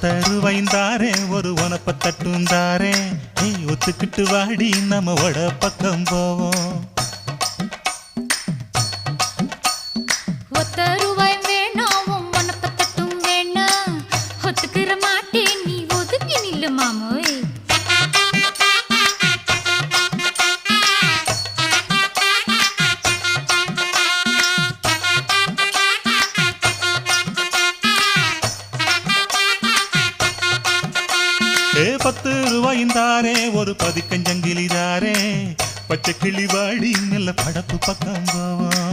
ஒத்தருவைந்தாரே ஒரு உனப்ப தட்டுந்தாரே ஒத்துக்கிட்டு வாடி நம்ம வட பக்கம் போவோம். ஒத்தருவாய் வேணாம் உனப்ப தட்டும் வேணாம் ஒத்துக்கிற மாட்டேன் நீ ஒதுங்கி நில்லு மாமோய். ₹10 ஒரு பதிக்கஞ்சங்கிலிதாரே பச்சை கிளி வாடி நல்ல படப்பு பக்கம் போவோம்.